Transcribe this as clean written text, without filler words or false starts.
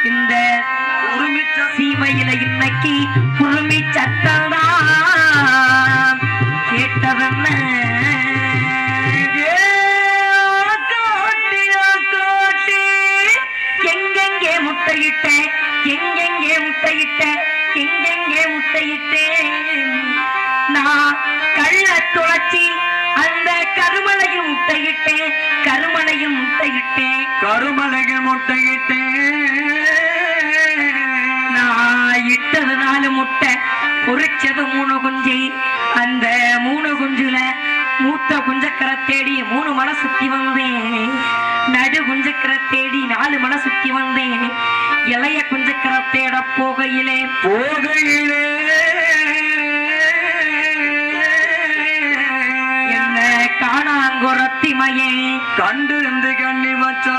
இந்த சீமையில இன்னைக்கு குருமி சட்டம்தான் கேட்டதென்ன எங்கெங்கே முட்டையிட்டேன் எங்கெங்கே முட்டையிட்டேன் எங்கெங்கே முட்டையிட்டேன் நான் கள்ள துளச்சி அந்த கருமலையும் முட்டையிட்டேன் கருமலையும் முட்டையிட்டேன் கருமலையும் முட்டையிட்டேன் நான் இட்டது 4 முட்டை பொறிச்சது 3 குஞ்சு அந்த 3 குஞ்சுல மூத்த குஞ்சக்கரை தேடி 3 மலை சுத்தி வந்தேன் நடு குஞ்சக்கரை தேடி 4 மலை சுத்தி வந்தேன் இளைய குஞ்சக்கரை தேட போகையிலே என்ன காணாங்குரத்திமையே கண்டு கண்ணி வச்சா